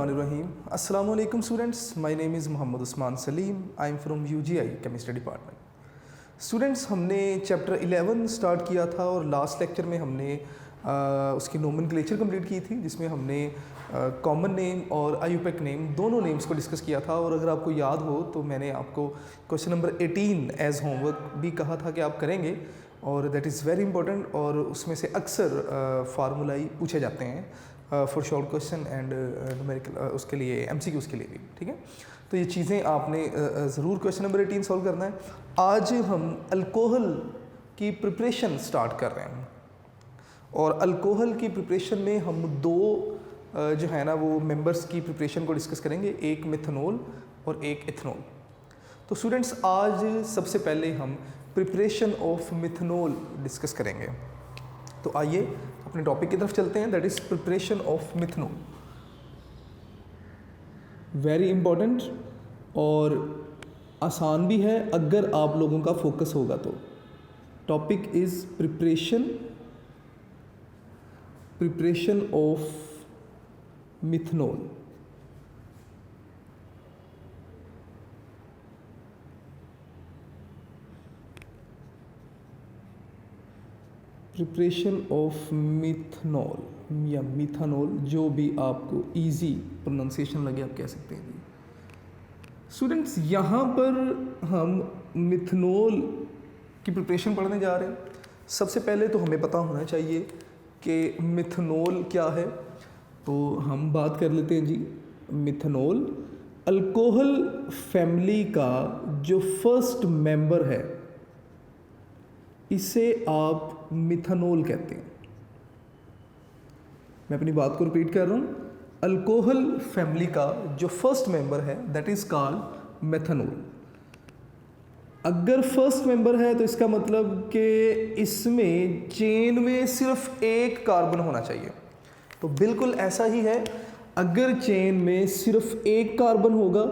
बिस्मिल्लाहिर्रहमानिर्रहीम। अस्सलाम वालेकुम students, my name is Mohammed Usman Salim. I am from UGI chemistry department. Students, हमने चैप्टर 11 स्टार्ट किया था और लास्ट लेक्चर में हमने उसकी नोमेनक्लेचर कंप्लीट की थी, जिसमें हमने कॉमन नेम और आईयूपैक नेम दोनों नेम्स को डिस्कस किया था। और अगर आपको याद हो तो मैंने आपको क्वेश्चन नंबर 18 एज होमवर्क भी कहा था कि आप करेंगे, और दैट इज़ वेरी इंपॉर्टेंट। और उसमें से अक्सर फार्मूलाई पूछे जाते हैं for short question and numerical, उसके लिए एमसीक्यूज़ के लिए भी, ठीक है। तो ये चीज़ें आपने ज़रूर क्वेश्चन नंबर 18 सॉल्व करना है। आज हम अल्कोहल की प्रिपरेशन स्टार्ट कर रहे हैं, और अल्कोहल की प्रिपरेशन में हम दो जो है ना वो मेंबर्स की प्रिपरेशन को डिस्कस करेंगे, एक मिथनॉल और एक इथनॉल। तो स्टूडेंट्स, आज सबसे पहले हम प्रिपरेशन ऑफ मिथनॉल डिस्कस करेंगे। तो आइए अपने टॉपिक की तरफ चलते हैं, that is preparation of methanol. Very important और आसान भी है अगर आप लोगों का फोकस होगा तो। Topic is preparation of methanol. Preparation of methanol या मिथानॉल, जो भी आपको इजी प्रोनाउंसिएशन लगे आप कह सकते हैं। स्टूडेंट्स, यहाँ पर हम मिथनॉल की प्रिपरेशन पढ़ने जा रहे हैं। सबसे पहले तो हमें पता होना चाहिए कि मिथनॉल क्या है। तो हम बात कर लेते हैं जी। मिथनॉल अल्कोहल फैमिली का जो फर्स्ट मेंबर है, इसे आप मिथनॉल कहते हैं। मैं अपनी बात को रिपीट कर रहा हूँ। अल्कोहल फैमिली का जो फर्स्ट मेंबर है दैट इज कॉल्ड मिथनॉल। अगर फर्स्ट मेंबर है तो इसका मतलब कि इसमें चेन में सिर्फ एक कार्बन होना चाहिए। तो बिल्कुल ऐसा ही है, अगर चेन में सिर्फ एक कार्बन होगा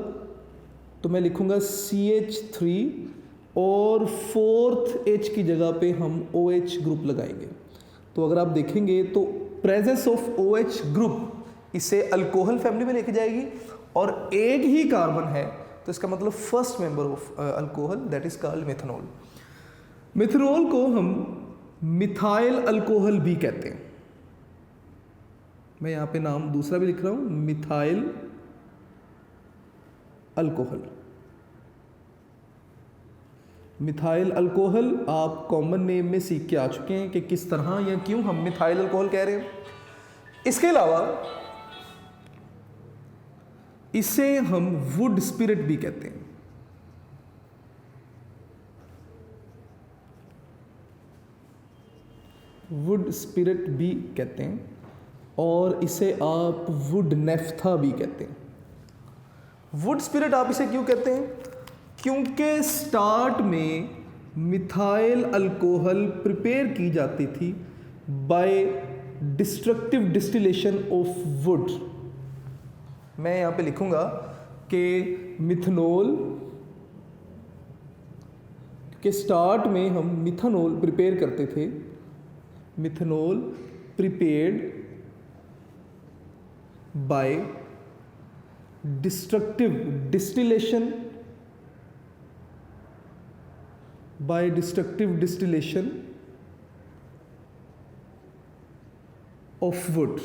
तो मैं लिखूंगा CH3 और फोर्थ H की जगह पे हम OH ग्रुप लगाएंगे। तो अगर आप देखेंगे तो प्रेजेंस ऑफ OH ग्रुप इसे अल्कोहल फैमिली में लेके जाएगी, और एक ही कार्बन है तो इसका मतलब first member of alcohol that is called methanol. Methanol को हम मिथाइल अल्कोहल भी कहते हैं। मैं यहाँ पे नाम दूसरा भी लिख रहा हूँ, मिथाइल अल्कोहल। मिथाइल अल्कोहल आप कॉमन नेम में सीख के आ चुके हैं कि किस तरह या क्यों हम मिथाइल अल्कोहल कह रहे हैं। इसके अलावा इसे हम वुड स्पिरिट भी कहते हैं। वुड स्पिरिट भी कहते हैं, और इसे आप वुड नेफ्था भी कहते हैं। वुड स्पिरिट आप इसे क्यों कहते हैं? क्योंकि स्टार्ट में मिथाइल अल्कोहल प्रिपेयर की जाती थी by destructive distillation of wood. मैं यहाँ पे लिखूंगा कि मिथनॉल के स्टार्ट में हम मिथनॉल प्रिपेयर करते थे। Methanol prepared by destructive distillation of would.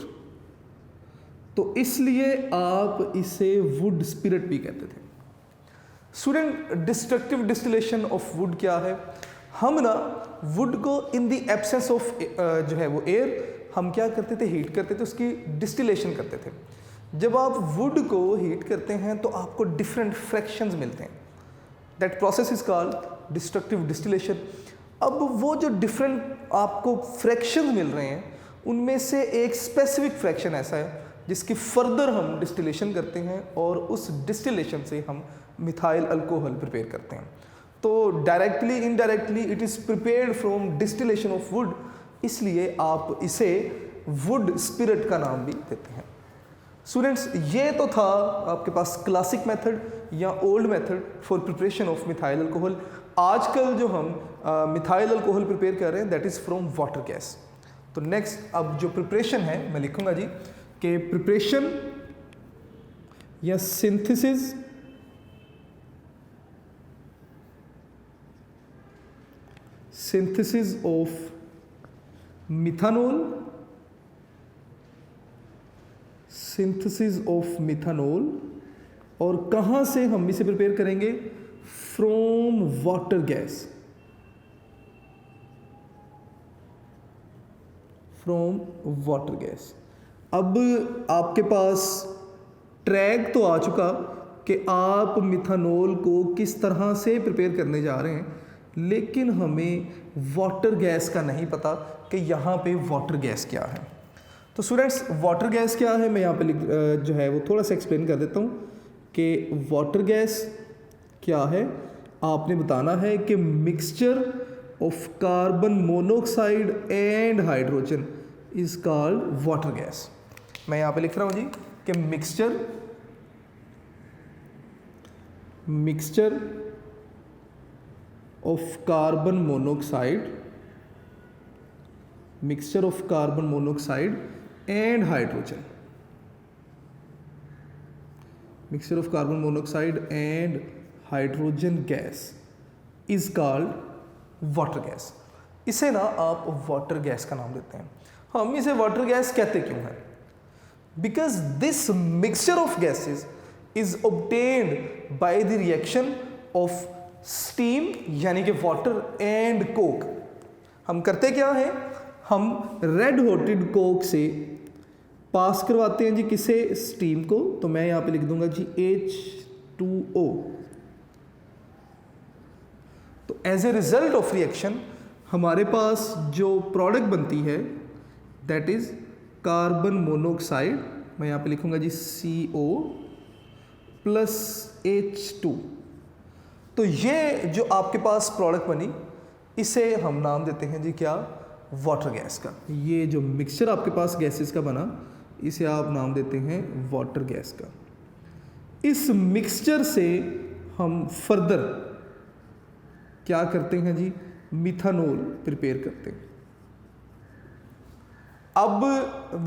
तो इसलिए आप इसे वुड स्पिरिट भी कहते थे। Student, destructive distillation of would क्या है? हम ना वुड को इन द एब्सेंस ऑफ जो है वो एयर, हम क्या करते थे? हीट करते थे, उसकी डिस्टिलेशन करते थे। जब आप वुड को हीट करते हैं तो आपको डिफरेंट फ्रैक्शंस मिलते हैं। That process is called destructive distillation. अब वो जो डिफरेंट आपको फ्रैक्शंस मिल रहे हैं, उनमें से एक स्पेसिफिक फ्रैक्शन ऐसा है जिसकी फर्दर हम डिस्टिलेशन करते हैं, और उस डिस्टिलेशन से हम मिथाइल अल्कोहल प्रिपेयर करते हैं। तो directly indirectly it is prepared from distillation of would, इसलिए आप इसे वुड स्पिरिट का नाम भी देते हैं। स्टूडेंट्स, ये तो था आपके पास क्लासिक मेथड या old method for preparation of methyl alcohol. आजकल जो हम मिथाइल अल्कोहल प्रिपेयर कर रहे हैं that is from water gas. तो नेक्स्ट अब जो प्रिपरेशन है मैं लिखूंगा जी कि प्रिपरेशन या synthesis of methanol, synthesis of methanol, और कहाँ से हम इसे प्रिपेयर करेंगे? From water gas, from water gas. अब आपके पास ट्रैक तो आ चुका कि आप मिथानॉल को किस तरह से प्रिपेयर करने जा रहे हैं, लेकिन हमें वाटर गैस का नहीं पता कि यहाँ पे वाटर गैस क्या है। तो स्टूडेंट्स, वाटर गैस क्या है मैं यहाँ पे जो है वो थोड़ा सा एक्सप्लेन कर देता हूँ कि वाटर गैस क्या है। आपने बताना है कि mixture of carbon monoxide and hydrogen is called water gas. मैं यहाँ पे लिख रहा हूँ जी कि mixture of carbon monoxide and hydrogen, mixture of carbon monoxide and hydrogen gas is called water gas. इसे ना आप वाटर गैस का नाम देते हैं। हम इसे वाटर गैस कहते क्यों हैं? Because this mixture of gases is obtained by the reaction of steam यानी कि वाटर एंड कोक। हम करते क्या है, हम रेड हॉटेड कोक से पास करवाते हैं जी किसे? स्टीम को। तो मैं यहाँ पे लिख दूंगा जी H2O। तो as a result of reaction हमारे पास जो प्रोडक्ट बनती है दैट इज कार्बन मोनोऑक्साइड, मैं यहाँ पे लिखूंगा जी CO प्लस H2। तो ये जो आपके पास प्रोडक्ट बनी इसे हम नाम देते हैं जी क्या? वाटर गैस का। ये जो मिक्सचर आपके पास गैसेस का बना इसे आप नाम देते हैं वाटर गैस का। इस मिक्सचर से हम फर्दर क्या करते हैं जी? मिथानॉल प्रिपेयर करते हैं। अब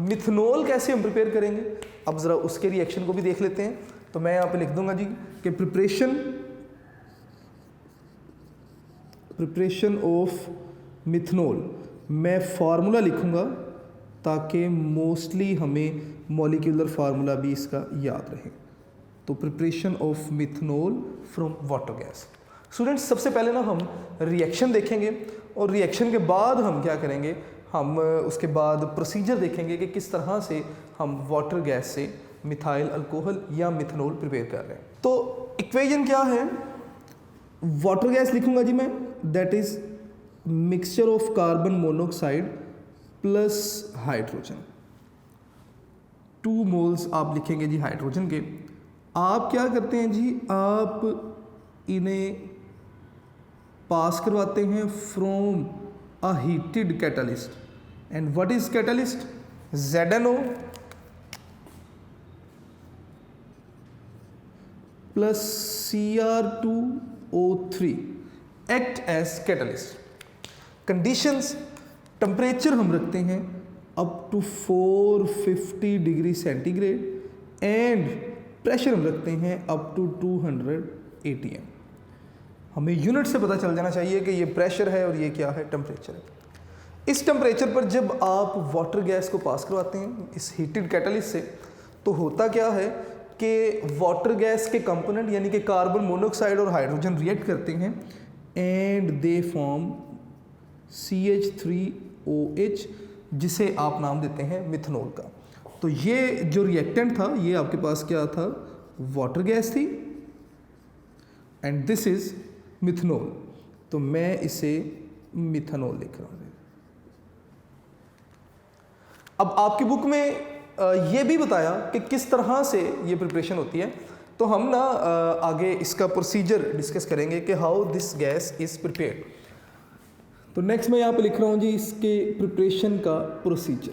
मिथानॉल कैसे हम प्रिपेयर करेंगे? अब ज़रा उसके रिएक्शन को भी देख लेते हैं। तो मैं यहाँ पे लिख दूंगा जी कि प्रिपरेशन ऑफ मिथानॉल, मैं फार्मूला लिखूंगा ताकि मोस्टली हमें मॉलिक्यूलर फार्मूला भी इसका याद रहे। तो preparation of methanol from water gas. Students, सबसे पहले ना हम रिएक्शन देखेंगे और रिएक्शन के बाद हम क्या करेंगे, हम उसके बाद प्रोसीजर देखेंगे कि किस तरह से हम वाटर गैस से मिथाइल अल्कोहल या मिथानॉल प्रिपेयर कर रहे हैं। तो इक्वेशन क्या है? वाटर गैस लिखूंगा जी मैं, that is mixture of carbon monoxide plus hydrogen. 2 moles आप लिखेंगे जी हाइड्रोजन के। आप क्या करते हैं जी, आप इन्हें पास करवाते हैं from a heated catalyst. And what is catalyst? ZnO plus Cr2O3 act as catalyst. Conditions, temperature हम रखते हैं up to 450 degree centigrade and pressure हम रखते हैं अप टू 200 ATM। हमें यूनिट से पता चल जाना चाहिए कि ये प्रेशर है और ये क्या है? टेम्परेचर है। इस टेम्परेचर पर जब आप वाटर गैस को पास करवाते हैं इस हीटेड कैटलिस्ट से, तो होता क्या है कि वाटर गैस के कंपोनेंट यानी कि कार्बन मोनोऑक्साइड और हाइड्रोजन रिएक्ट करते हैं एंड दे फॉर्म CH3OH, जिसे आप नाम देते हैं मिथानॉल का। तो ये जो रिएक्टेंट था ये आपके पास क्या था? वाटर गैस थी एंड दिस इज मिथानॉल। तो मैं इसे मिथानॉल लिख रहा हूँ। अब आपकी बुक में ये भी बताया कि किस तरह से ये प्रिपरेशन होती है। तो हम ना आगे इसका प्रोसीजर डिस्कस करेंगे कि how this gas is prepared. तो नेक्स्ट मैं यहाँ पे लिख रहा हूँ जी इसके प्रिपरेशन का प्रोसीजर।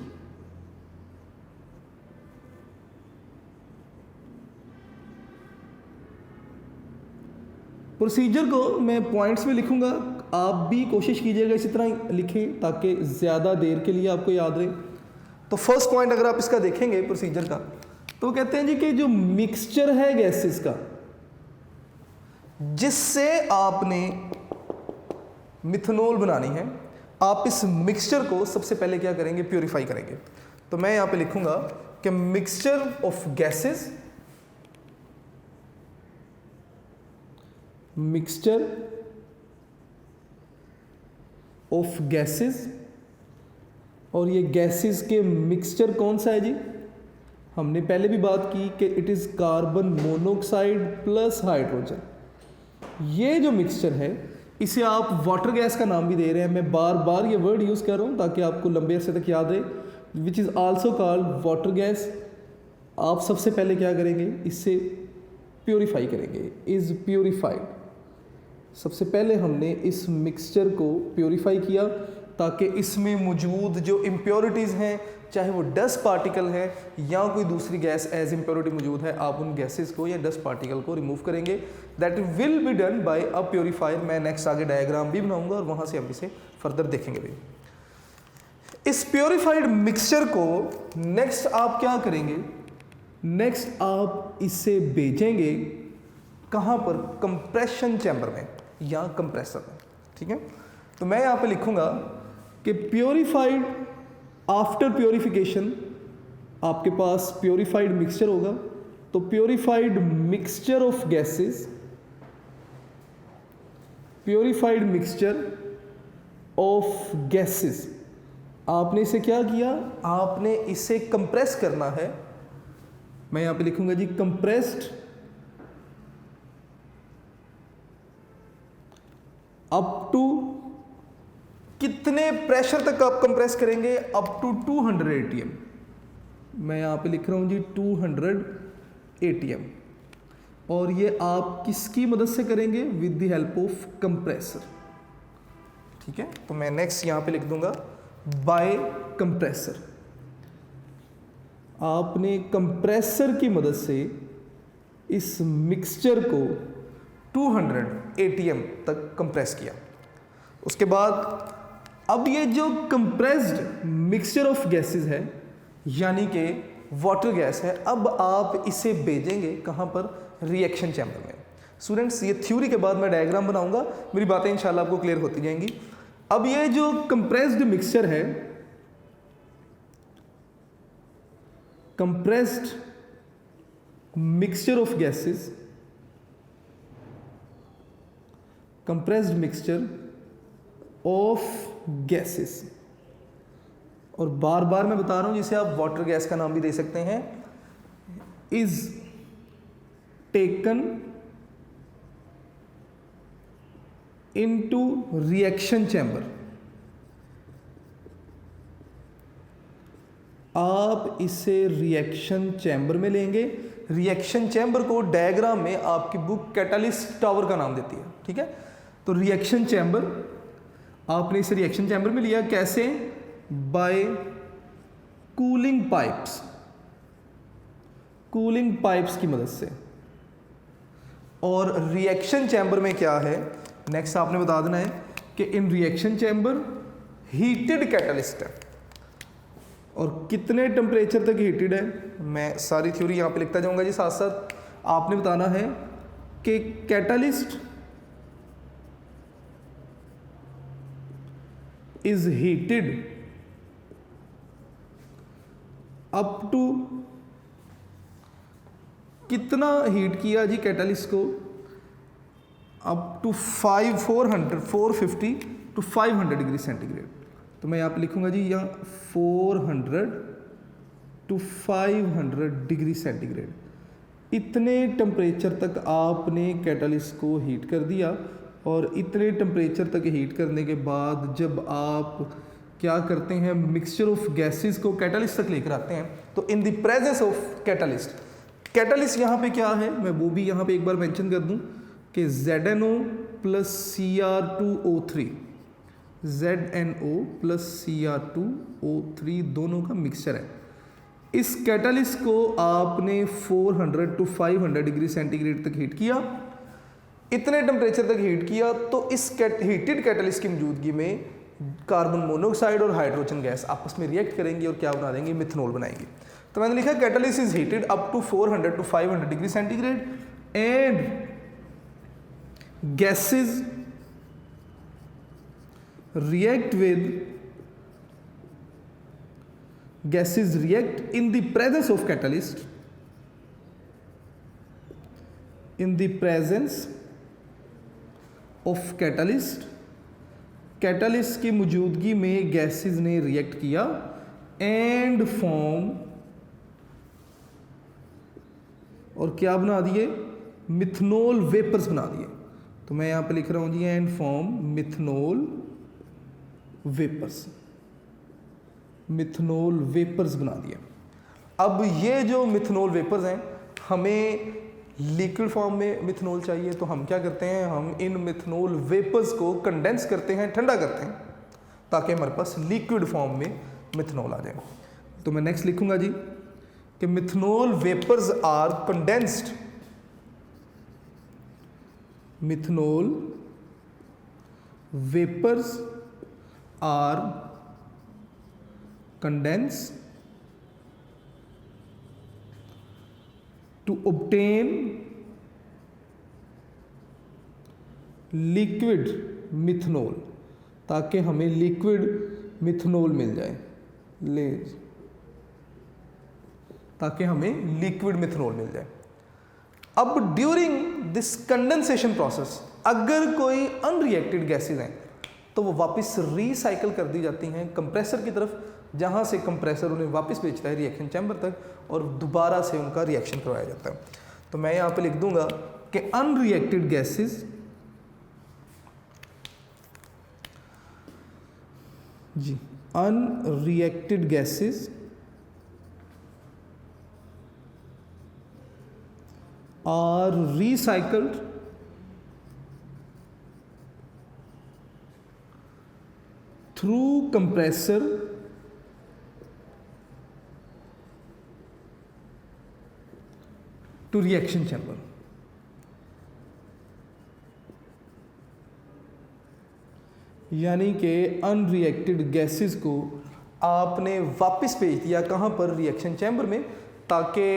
प्रोसीजर को मैं पॉइंट्स में लिखूंगा, आप भी कोशिश कीजिएगा इसी तरह लिखें ताकि ज़्यादा देर के लिए आपको याद रहे। तो फर्स्ट पॉइंट अगर आप इसका देखेंगे प्रोसीजर का, तो कहते हैं जी कि जो मिक्सचर है गैसेस का जिससे आपने मिथनॉल बनानी है, आप इस मिक्सचर को सबसे पहले क्या करेंगे, प्योरीफाई करेंगे। तो मैं यहां पे लिखूंगा कि mixture of gases, mixture of gases, और ये गैसेस के मिक्सचर कौन सा है जी, हमने पहले भी बात की कि it is carbon monoxide plus hydrogen. ये जो मिक्सचर है इसे आप वाटर गैस का नाम भी दे रहे हैं, मैं बार बार ये वर्ड यूज़ कर रहा हूँ ताकि आपको लंबे अरसे तक याद रहे, which is also called water gas. आप सबसे पहले क्या करेंगे, इससे प्योरीफाई करेंगे, इज़ प्योरीफाइड। सबसे पहले हमने इस मिक्सचर को प्योरीफाई किया ताकि इसमें मौजूद जो इम्प्योरिटीज़ हैं, चाहे वो डस्ट पार्टिकल है या कोई दूसरी गैस एज इम्प्योरिटी मौजूद है, आप उन गैसेस को या डस्ट पार्टिकल को रिमूव करेंगे। That will be done by a purifier. मैं नेक्स्ट आगे डायग्राम भी बनाऊंगा और वहाँ से हम इसे फर्दर देखेंगे भी। इस प्योरीफाइड मिक्सचर को नेक्स्ट आप क्या करेंगे, नेक्स्ट आप इसे भेजेंगे कहाँ पर, कंप्रेशन चैम्बर में या कंप्रेसर में, ठीक है। तो मैं यहाँ पे लिखूंगा कि प्योरीफाइड, आफ्टर प्योरीफिकेशन आपके पास प्योरीफाइड मिक्सचर होगा, तो purified mixture of gases, purified mixture of gases, आपने इसे क्या किया, आपने इसे कंप्रेस करना है। मैं यहां पे लिखूंगा जी कंप्रेस्ड अप टू, कितने प्रेशर तक आप कंप्रेस करेंगे, अप टू 200 ATM। मैं यहाँ पे लिख रहा हूँ जी 200 ATM, और ये आप किसकी मदद से करेंगे, with the help of compressor, ठीक है। तो मैं नेक्स्ट यहाँ पे लिख दूंगा बाय कंप्रेसर। आपने कंप्रेसर की मदद से इस मिक्सचर को 200 ATM तक कंप्रेस किया। उसके बाद अब ये जो कंप्रेस्ड मिक्सचर ऑफ गैसेस है यानी कि वाटर गैस है, अब आप इसे भेजेंगे कहाँ पर, रिएक्शन चैम्बर में। स्टूडेंट्स ये थ्योरी के बाद मैं डायग्राम बनाऊंगा, मेरी बातें इंशाल्लाह आपको क्लियर होती जाएंगी। अब ये जो कंप्रेस्ड मिक्सचर है, compressed mixture of gases, compressed mixture of gases, और बार बार मैं बता रहा हूं जिसे आप वाटर गैस का नाम भी दे सकते हैं, is taken into reaction chamber. आप इसे रिएक्शन चैम्बर में लेंगे। रिएक्शन चैम्बर को डायग्राम में आपकी बुक कैटालिस्ट टावर का नाम देती है, ठीक है। तो रिएक्शन चैम्बर, आपने इसे रिएक्शन चैम्बर में लिया, कैसे, by cooling pipes, cooling pipes की मदद से। और रिएक्शन चैम्बर में क्या है, नेक्स्ट आपने बता देना है कि इन रिएक्शन चैम्बर हीटेड कैटलिस्ट है, और कितने टेम्परेचर तक हीटेड है, मैं सारी थ्योरी यहाँ पे लिखता जाऊंगा जी साथ साथ। आपने बताना है कि catalyst is heated up to, कितना हीट किया जी कैटलिस्ट को, up to 450 to 500 degree centigrade. तो मैं यहाँ पे लिखूंगा जी यहाँ 400 टू 500 डिग्री सेंटीग्रेड, इतने टेम्परेचर तक आपने कैटलिस्ट को हीट कर दिया। और इतने टेम्परेचर तक हीट करने के बाद जब आप क्या करते हैं, मिक्सचर ऑफ गैसेस को कैटलिस्ट तक लेकर आते हैं, तो in the presence of catalyst, catalyst यहाँ पे क्या है, मैं वो भी यहाँ पे एक बार मेंशन कर दूँ कि ZNO plus Cr2O3, ZNO plus Cr2O3 दोनों का मिक्सचर है। इस कैटलिस्ट को आपने 400 टू 500 डिग्री सेंटीग्रेड तक हीट किया, इतने टेम्परेचर तक हीट किया, तो इस हीटेड कैटलिस्ट की मौजूदगी में कार्बन मोनोऑक्साइड और हाइड्रोजन गैस आपस में रिएक्ट करेंगी और क्या बना देंगे, मिथनॉल बनाएंगे। तो मैंने लिखा catalyst is heated up to 400 to 500 degree centigrade and gases react in the presence of catalyst, catalyst की मौजूदगी में गैसेस ने रिएक्ट किया एंड फॉर्म, और क्या बना दिए, मिथनॉल वेपर्स बना दिए। तो मैं यहाँ पे लिख रहा हूँ जी एंड फॉर्म मिथनॉल वेपर्स बना दिए। अब ये जो मिथनॉल वेपर्स हैं, हमें लिक्विड फॉर्म में मिथनॉल चाहिए, तो हम क्या करते हैं, हम इन मिथनॉल वेपर्स को कंडेंस करते हैं, ठंडा करते हैं, ताकि हमारे पास लिक्विड फॉर्म में मिथनॉल आ जाए। तो मैं नेक्स्ट लिखूंगा जी कि methanol vapours are condensed, methanol vapours are condensed to obtain liquid methanol, ताकि हमें लिक्विड मिथनॉल मिल जाए, ताकि हमें लिक्विड मिथनॉल मिल जाए। अब ड्यूरिंग दिस कंडेंसेशन प्रोसेस अगर कोई अनरिएक्टेड गैसेज हैं तो वो वापस रीसाइकिल कर दी जाती हैं कंप्रेसर की तरफ, जहाँ से कंप्रेसर उन्हें वापस भेजता है रिएक्शन चैम्बर तक और दोबारा से उनका रिएक्शन करवाया जाता है। तो मैं यहाँ पे लिख दूंगा कि अनरिएक्टेड गैसेस जी, unreacted gases are recycled through compressor to reaction chamber. यानी कि अनरिएक्टेड गैसेस को आपने वापस भेज दिया कहाँ पर, रिएक्शन चैम्बर में, ताकि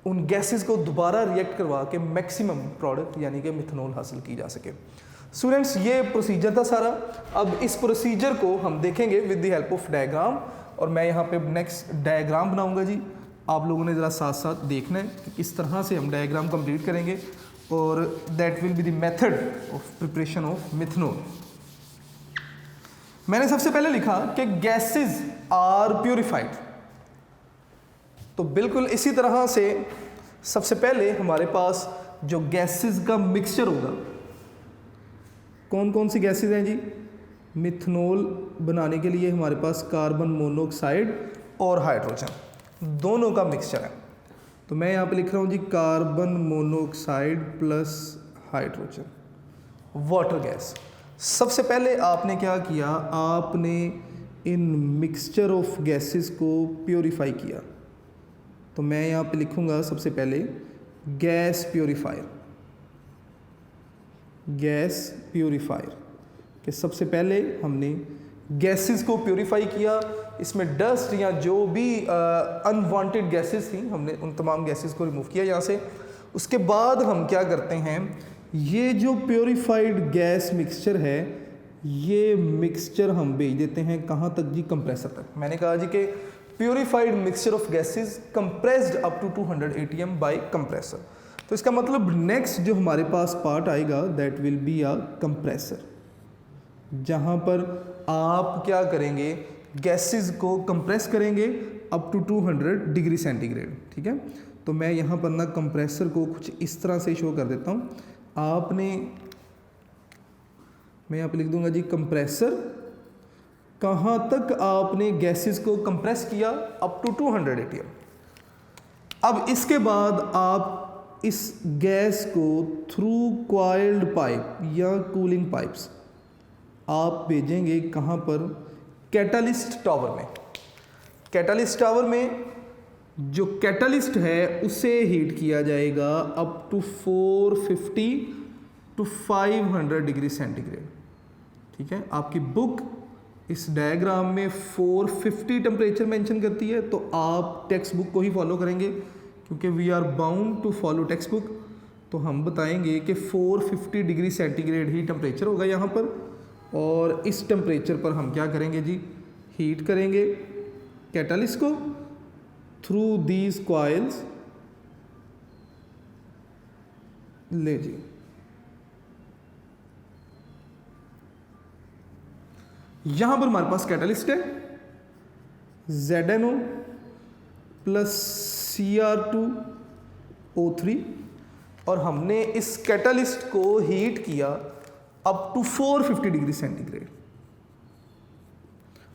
उन गैसेस को दोबारा रिएक्ट करवा के मैक्सिमम प्रोडक्ट यानी कि मिथनॉल हासिल की जा सके। स्टूडेंट्स ये प्रोसीजर था सारा। अब इस प्रोसीजर को हम देखेंगे with the help of diagram, और मैं यहाँ पे नेक्स्ट डायग्राम बनाऊंगा जी। आप लोगों ने ज़रा साथ साथ देखना है कि किस तरह से हम डायग्राम कंप्लीट करेंगे, और that will be the method of preparation of methanol. मैंने सबसे पहले लिखा कि गैसेस आर प्यूरिफाइड, तो बिल्कुल इसी तरह से सबसे पहले हमारे पास जो गैसेस का मिक्सचर होगा, कौन कौन सी गैसेस हैं जी, मिथनॉल बनाने के लिए हमारे पास कार्बन मोनोऑक्साइड और हाइड्रोजन दोनों का मिक्सचर है। तो मैं यहाँ पे लिख रहा हूँ जी carbon monoxide plus hydrogen, water gas. सबसे पहले आपने क्या किया, आपने इन मिक्सचर ऑफ गैसेस को प्योरीफाई किया। तो मैं यहाँ पे लिखूँगा सबसे पहले गैस प्योरीफायर, गैस प्योरीफायर कि सबसे पहले हमने गैसेस को प्योरीफाई किया, इसमें डस्ट या जो भी अनवांटेड गैसेस थी हमने उन तमाम गैसेस को रिमूव किया यहाँ से। उसके बाद हम क्या करते हैं, ये जो प्योरीफाइड गैस मिक्सचर है, ये मिक्सचर हम भेज देते हैं कहाँ तक जी, कंप्रेसर तक। मैंने कहा जी कि purified mixture of gases compressed up to 200 atm by compressor. तो इसका मतलब नेक्स्ट जो हमारे पास पार्ट आएगा that will be a compressor, जहाँ पर आप क्या करेंगे, गैसेस को कंप्रेस करेंगे अप टू 200 डिग्री सेंटीग्रेड। ठीक है, तो मैं यहाँ पर ना कंप्रेसर को कुछ इस तरह से शो कर देता हूँ। आपने, मैं यहाँ पे लिख दूंगा जी कंप्रेसर, कहाँ तक आपने गैसेस को कंप्रेस किया, अप टू 200 atm। अब इसके बाद आप इस गैस को थ्रू कॉइल्ड पाइप या कूलिंग पाइप्स आप भेजेंगे कहाँ पर, कैटालिस्ट टावर में। कैटालिस्ट टावर में जो कैटालिस्ट है उसे हीट किया जाएगा up to 450 to 500 degree centigrade. ठीक है, आपकी बुक इस डायग्राम में 450 टेम्परेचर मेंशन करती है, तो आप टेक्स्ट बुक को ही फॉलो करेंगे क्योंकि we are bound to follow text book. तो हम बताएंगे कि 450 डिग्री सेंटीग्रेड ही टेम्परेचर होगा यहाँ पर, और इस टेम्परेचर पर हम क्या करेंगे जी, हीट करेंगे कैटलिस्ट को थ्रू दीज कॉइल्स। ले जी, यहां पर हमारे पास कैटलिस्ट है ZnO प्लस Cr2O3, और हमने इस कैटलिस्ट को हीट किया अप टू 450 डिग्री सेंटीग्रेड।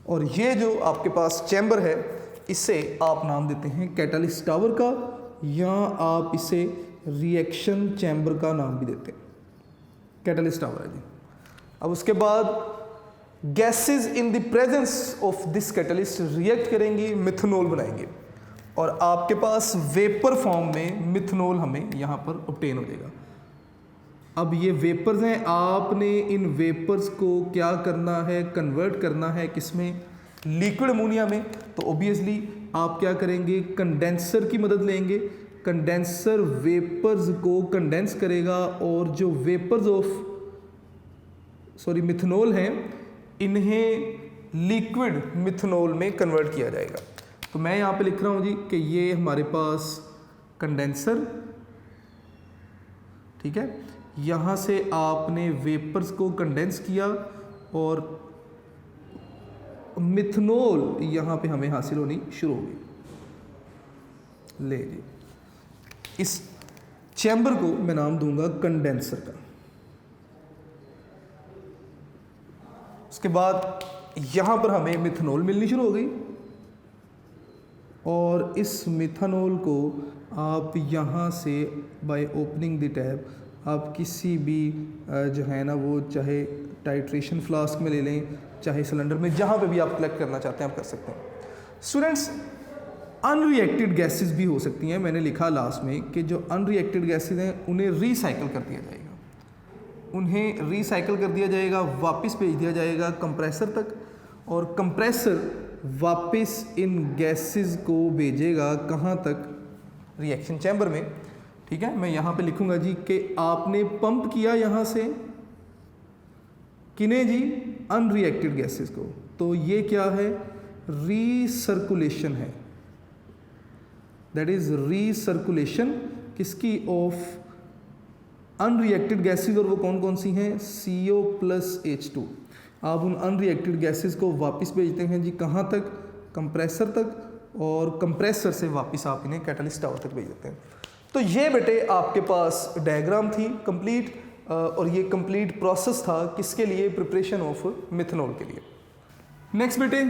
और ये जो आपके पास चैम्बर है, इसे आप नाम देते हैं कैटलिस्ट टावर का, या आप इसे रिएक्शन चैम्बर का नाम भी देते हैं। कैटलिस्ट टावर है जी। अब उसके बाद gases in the presence of this catalyst react करेंगी, मिथनॉल बनाएंगे, और आपके पास वेपर फॉर्म में मिथनॉल हमें यहाँ पर ऑब्टेन हो जाएगा। अब ये वेपर्स हैं, आपने इन वेपर्स को क्या करना है, कन्वर्ट करना है किसमें, लिक्विड अमोनिया में। तो ऑब्वियसली आप क्या करेंगे, कंडेंसर की मदद लेंगे। कंडेंसर वेपर्स को कंडेंस करेगा, और जो वेपर्स ऑफ मिथनॉल हैं, इन्हें लिक्विड मिथनॉल में कन्वर्ट किया जाएगा। तो मैं यहाँ पे लिख रहा हूँ जी कि ये हमारे पास कंडेंसर, ठीक है, यहाँ से आपने वेपर्स को कंडेंस किया और मिथनॉल यहाँ पे हमें हासिल होनी शुरू होगी। ले जी, इस चैम्बर को मैं नाम दूंगा कंडेंसर का। उसके बाद यहाँ पर हमें मिथनॉल मिलनी शुरू हो गई, और इस मिथनॉल को आप यहाँ से बाय ओपनिंग द टैप आप किसी भी जो है ना वो चाहे टाइट्रेशन फ्लास्क में ले लें, चाहे सिलेंडर में, जहाँ पे भी आप कलेक्ट करना चाहते हैं आप कर सकते हैं। स्टूडेंट्स, अनरिएक्टेड गैसेस भी हो सकती हैं। मैंने लिखा लास्ट में कि जो अनरिएक्टेड गैसेस हैं उन्हें रिसाइकल कर दिया जाएगा, उन्हें रिसाइकल कर दिया जाएगा, वापस भेज दिया जाएगा कंप्रेसर तक, और कंप्रेसर वापस इन गैसेस को भेजेगा कहाँ तक, रिएक्शन चैम्बर में। ठीक है, मैं यहाँ पे लिखूँगा जी कि आपने पंप किया यहाँ से किन्हें जी, अनरिएक्टेड गैसेस को। तो ये क्या है, रीसर्कुलेशन है, दैट इज रीसर्कुलेशन किसकी, ऑफ अनरिएक्टेड गैसेस। और वो कौन कौन सी हैं, CO+H2। आप उन अनरिएक्टेड गैसेस को वापस भेजते हैं जी कहाँ तक, कंप्रेसर तक, और कंप्रेसर से वापस आप इन्हें कैटलिस्ट टावर तक भेज देते हैं। तो ये बेटे आपके पास डायग्राम थी कंप्लीट, और ये कंप्लीट प्रोसेस था किसके लिए, प्रिपरेशन ऑफ मिथनॉल के लिए। नेक्स्ट बेटे,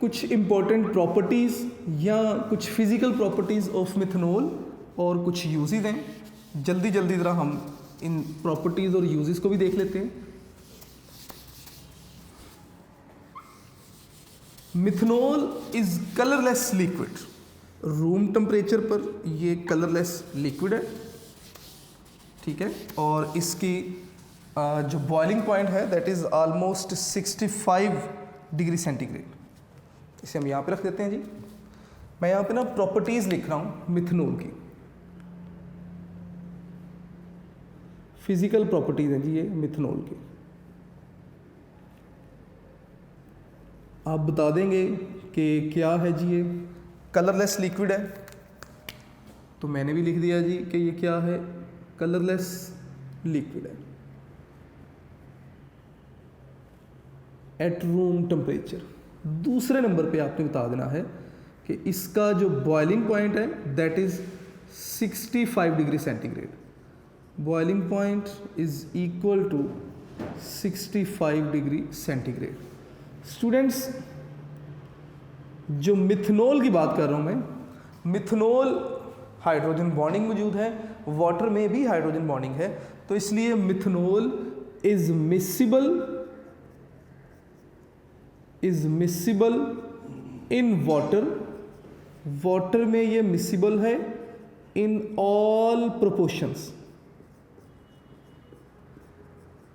कुछ इंपॉर्टेंट प्रॉपर्टीज़ या कुछ फिजिकल प्रॉपर्टीज़ ऑफ मिथनॉल और कुछ यूजेस हैं। जल्दी जल्दी ज़रा हम इन प्रॉपर्टीज़ और यूजेस को भी देख लेते हैं। Methanol is colourless liquid, room temperature पर ये कलरलेस लिक्विड है, ठीक है, और इसकी जो बॉइलिंग पॉइंट है that is almost 65 degree centigrade. इसे हम यहाँ पे रख देते हैं जी। मैं यहाँ पे ना प्रॉपर्टीज़ लिख रहा हूँ मिथनॉल की, फिजिकल प्रॉपर्टीज़ हैं जी ये मिथनॉल की। आप बता देंगे कि क्या है जी, ये कलरलेस लिक्विड है, तो मैंने भी लिख दिया जी कि ये क्या है, कलरलेस लिक्विड है एट रूम टेम्परेचर। दूसरे नंबर पे आपने बता देना है कि इसका जो बॉइलिंग पॉइंट है that is 65 degree centigrade. Boiling point is equal to 65 degree centigrade. Students, जो मिथनॉल की बात कर रहा हूँ मैं, मिथनॉल हाइड्रोजन बॉन्डिंग मौजूद है, वाटर में भी हाइड्रोजन बॉन्डिंग है, तो इसलिए methanol is miscible in water. Water में ये मिसिबल है इन ऑल प्रोपोर्शंस,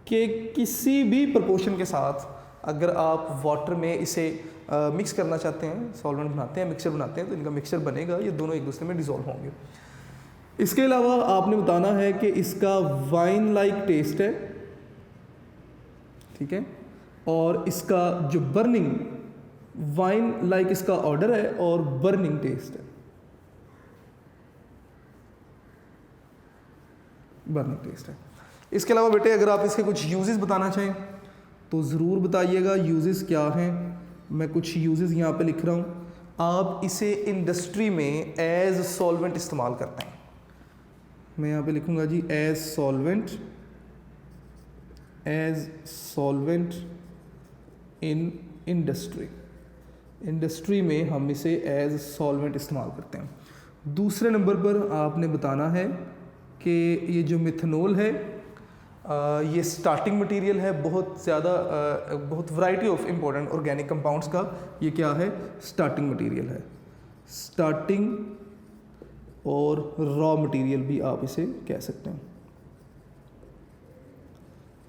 के किसी भी प्रोपोर्शन के साथ अगर आप वाटर में इसे मिक्स करना चाहते हैं, सॉल्वेंट बनाते हैं, मिक्सचर बनाते हैं, तो इनका मिक्सचर बनेगा, ये दोनों एक दूसरे में डिज़ोल्व होंगे। इसके अलावा आपने बताना है कि इसका वाइन लाइक टेस्ट है, ठीक है, और इसका जो बर्निंग, वाइन लाइक इसका ऑर्डर है और बर्निंग टेस्ट है, बर्निंग टेस्ट है। इसके अलावा बेटे अगर आप इसके कुछ यूजेस बताना चाहें तो ज़रूर बताइएगा, यूजेस क्या हैं। मैं कुछ यूजेस यहाँ पे लिख रहा हूँ। आप इसे इंडस्ट्री में एज सॉल्वेंट इस्तेमाल करते हैं। मैं यहाँ पे लिखूँगा जी as solvent in industry. Industry में हम इसे एज सॉल्वेंट इस्तेमाल करते हैं। दूसरे नंबर पर आपने बताना है कि ये जो मिथनॉल है ये स्टार्टिंग मटेरियल है बहुत ज़्यादा, बहुत variety of important organic compounds का ये क्या है, स्टार्टिंग मटेरियल है। स्टार्टिंग और रॉ मटेरियल भी आप इसे कह सकते हैं,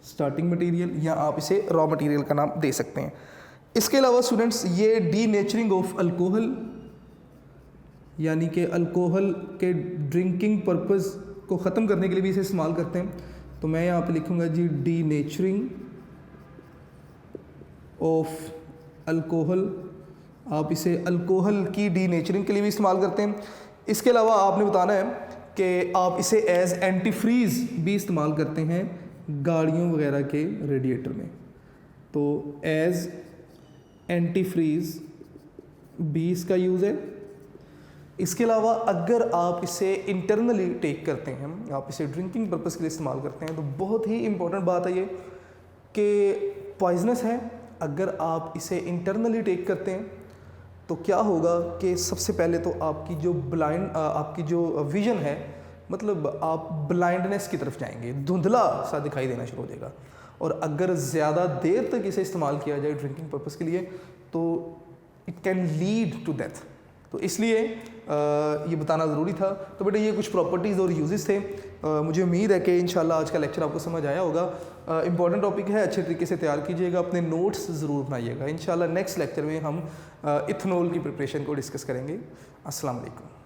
स्टार्टिंग मटेरियल, या आप इसे रॉ मटेरियल का नाम दे सकते हैं। इसके अलावा स्टूडेंट्स ये डीनेचरिंग ऑफ अल्कोहल, यानी कि अल्कोहल के ड्रिंकिंग पर्पस को ख़त्म करने के लिए भी इसे इस्तेमाल करते हैं। तो मैं यहाँ पे लिखूँगा जी डीनेचरिंग ऑफ अल्कोहल, आप इसे अल्कोहल की डीनेचरिंग के लिए भी इस्तेमाल करते हैं। इसके अलावा आपने बताना है कि आप इसे एज एंटी फ्रीज़ भी इस्तेमाल करते हैं गाड़ियों वगैरह के रेडिएटर में, तो एज एंटी फ्रीज़ भी इसका यूज़ है। इसके अलावा अगर आप इसे इंटरनली टेक करते हैं, आप इसे ड्रिंकिंग पर्पस के लिए इस्तेमाल करते हैं, तो बहुत ही इंपॉर्टेंट बात है ये कि पॉइजनस है। अगर आप इसे इंटरनली टेक करते हैं तो क्या होगा कि सबसे पहले तो आपकी जो विजन है, मतलब आप ब्लाइंडनेस की तरफ जाएंगे, धुंधला सा दिखाई देना शुरू हो जाएगा। और अगर ज़्यादा देर तक इसे इस्तेमाल किया जाए ड्रिंकिंग पर्पस के लिए तो it can lead to death. तो इसलिए ये बताना ज़रूरी था। तो बेटा ये कुछ प्रॉपर्टीज़ और यूजेस थे। मुझे उम्मीद है कि इंशाल्लाह आज का लेक्चर आपको समझ आया होगा। इंपॉर्टेंट टॉपिक है, अच्छे तरीके से तैयार कीजिएगा, अपने नोट्स ज़रूर बनाइएगा। इंशाल्लाह नेक्स्ट लेक्चर में हम इथेनॉल की प्रिपरेशन को डिस्कस करेंगे। अस्सलाम वालेकुम।